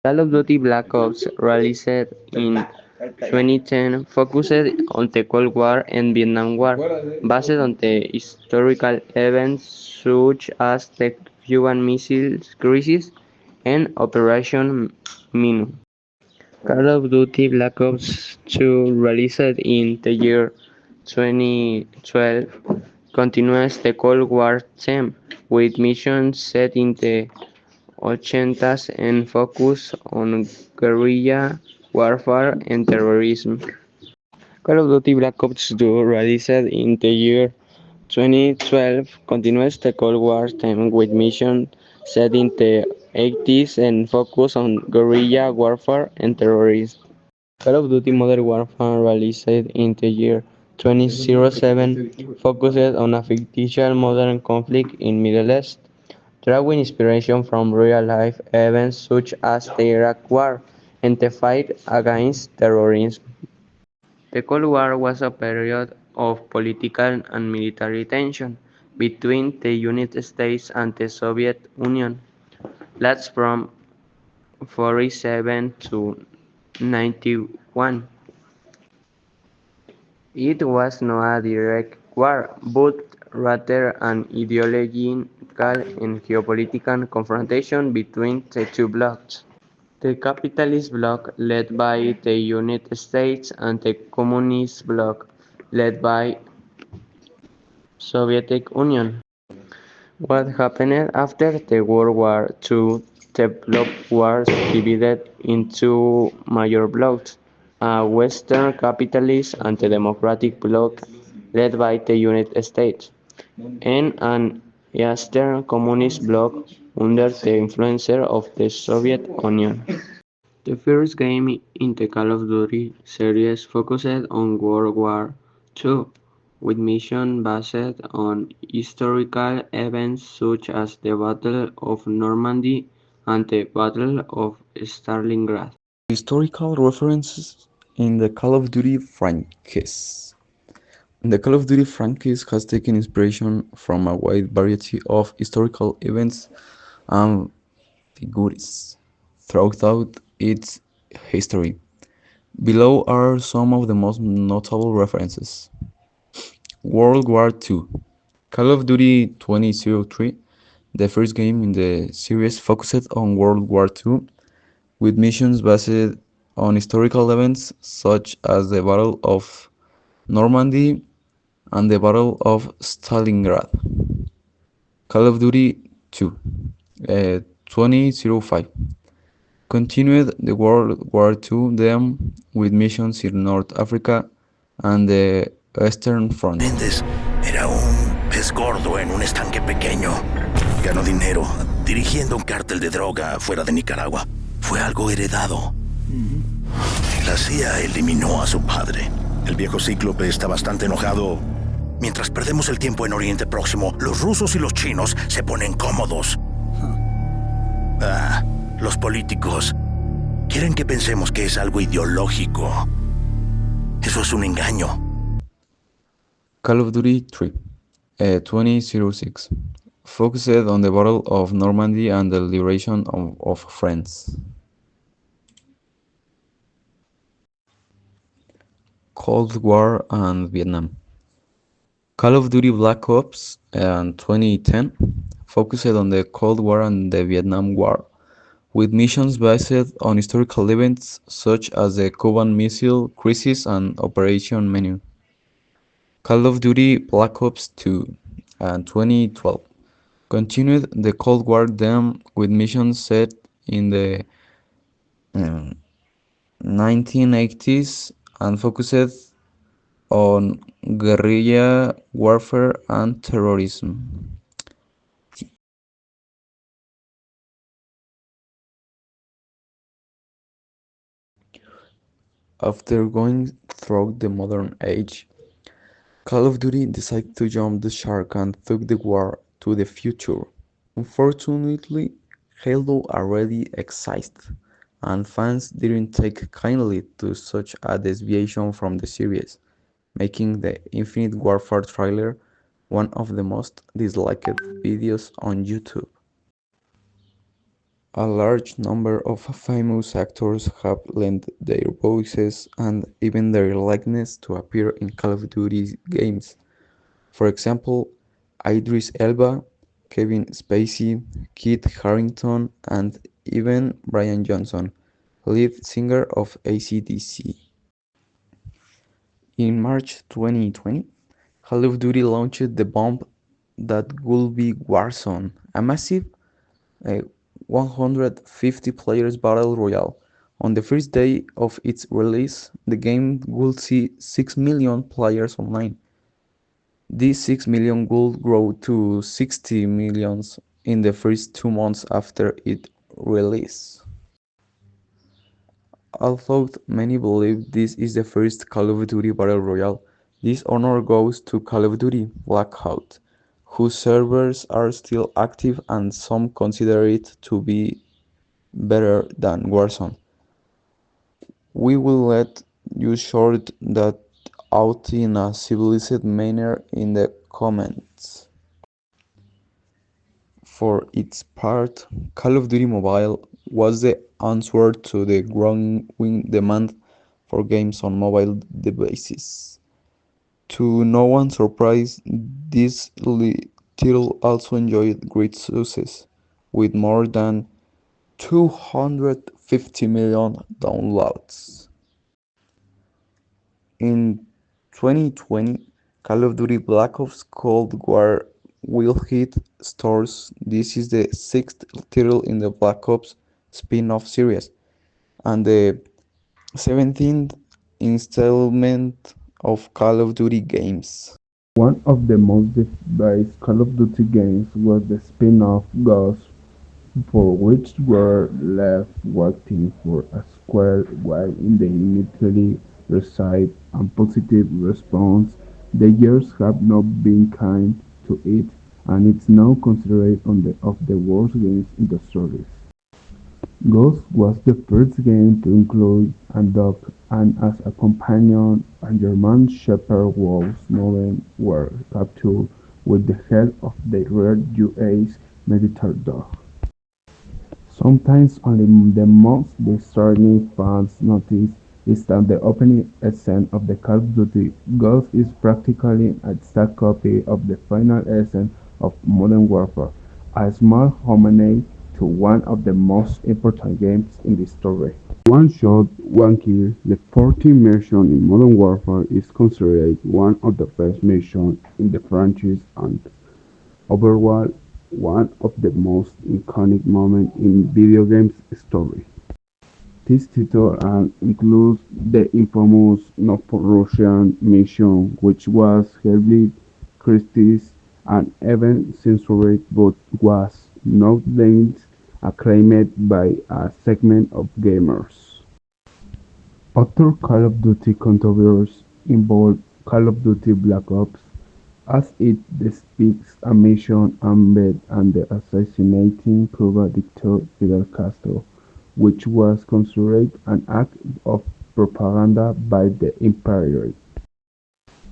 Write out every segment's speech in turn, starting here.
Call of Duty Black Ops, released in 2010, focused on the Cold War and Vietnam War, based on the historical events such as the Cuban Missile Crisis and Operation Minnow. Call of Duty Black Ops 2, released in the year 2012, continues the Cold War theme, with missions set in the '80s and focus on guerrilla warfare and terrorism. Call of Duty Black Ops 2, released in the year 2012, continues the Cold War theme with missions set in the '80s and focus on guerrilla warfare and terrorism. Call of Duty Modern Warfare, released in the year 2007, focused on a fictitious modern conflict in Middle East, drawing inspiration from real-life events such as the Iraq War and the fight against terrorism. The Cold War was a period of political and military tension between the United States and the Soviet Union, lasted from '47 to '91. It was not a direct war, but rather an ideological and geopolitical confrontation between the two blocs. The capitalist bloc, led by the United States, and the communist bloc, led by Soviet Union. What happened after the World War II? The bloc was divided into major blocs: a Western capitalist and democratic bloc led by the United States, and an Eastern communist bloc under the influence of the Soviet Union. The first game in the Call of Duty series focused on World War II, with missions based on historical events such as the Battle of Normandy and the Battle of Stalingrad. Historical references in the Call of Duty franchise. The Call of Duty franchise has taken inspiration from a wide variety of historical events and figures throughout its history. Below are some of the most notable references. World War II. Call of Duty 2003, the first game in the series, focused on World War II, with missions based on historical events such as the Battle of Normandy and the Battle of Stalingrad. Call of Duty 2, 2005, continued the World War II theme with missions in North Africa and the Eastern Front. Méndez era un pez gordo en un estanque pequeño. Ganó dinero dirigiendo un cártel de droga fuera de Nicaragua. Fue algo heredado. La CIA eliminó a su padre. El viejo cíclope está bastante enojado. Mientras perdemos el tiempo en Oriente Próximo, los rusos y los chinos se ponen cómodos. Los políticos quieren que pensemos que es algo ideológico. Eso es un engaño. Call of Duty 3, 2006, focused on the Battle of Normandy and the liberation of France. Cold War and Vietnam. Call of Duty Black Ops 2010 focused on the Cold War and the Vietnam War, with missions based on historical events such as the Cuban Missile Crisis and Operation Minnow. Call of Duty Black Ops 2 2012 continued the Cold War theme with missions set in the 1980s and focused on guerrilla warfare and terrorism. After going through the modern age, Call of Duty decided to jump the shark and took the war to the future. Unfortunately, Halo already existed, and fans didn't take kindly to such a deviation from the series, making the Infinite Warfare trailer one of the most disliked videos on YouTube. A large number of famous actors have lent their voices and even their likeness to appear in Call of Duty games. For example, Idris Elba, Kevin Spacey, Kit Harington, and even Brian Johnson, lead singer of AC/DC. In March 2020, Call of Duty launched the bomb that would be Warzone, a massive 150 players battle royale. On the first day of its release, the game would see 6 million players online. These 6 million would grow to 60 millions in the first 2 months after its release. Although many believe this is the first Call of Duty Battle Royale, this honor goes to Call of Duty Black Ops, whose servers are still active and some consider it to be better than Warzone. We will let you sort that out in a civilized manner in the comments. For its part, Call of Duty Mobile was the answer to the growing demand for games on mobile devices. To no one's surprise, this title also enjoyed great success, with more than 250 million downloads. In 2020, Call of Duty Black Ops Cold War will hit stores. This is the sixth title in the Black Ops spin-off series and the 17th installment of Call of Duty games. One of the most devised Call of Duty games was the spin-off Ghosts, for which were left waiting for a square while in the immediately received a positive response. The years have not been kind to it, and it's now considered one of the worst games in the series. Ghost was the first game to include a dog and as a companion a German Shepherd wolves movement were captured with the help of the rare US military dog. Sometimes only the most discerning fans notice is that the opening scene of the Call of Duty Ghost is practically an exact copy of the final scene of Modern Warfare, a small homage to one of the most important games in the story. One shot, one kill, the 14th mission in Modern Warfare is considered one of the best missions in the franchise and overall one of the most iconic moments in video games history. This title includes the infamous North-Russian mission, which was heavily criticized and even censored but was nonetheless acclaimed by a segment of gamers. Other Call of Duty controversies involve Call of Duty Black Ops, as it depicts a mission aimed at the assassinating Cuban dictator Fidel Castro, which was considered an act of propaganda by the empire.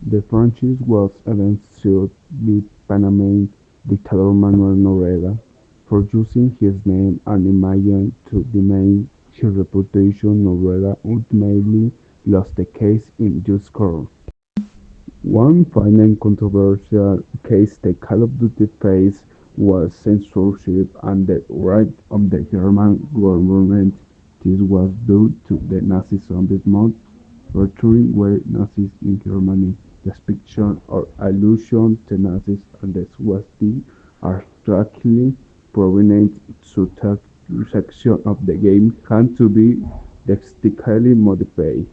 The franchise was even sued by Panamanian dictator Manuel Noriega for using his name and image to damage his reputation. Noriega ultimately lost the case in just court. One final controversial case the Call of Duty faced was censorship and the right of the German government. This was due to the Nazi zombie mod featuring were Nazis in Germany. Depiction or allusion to Nazis and the swastika are strikingly prominent, so that section of the game had to be drastically modified.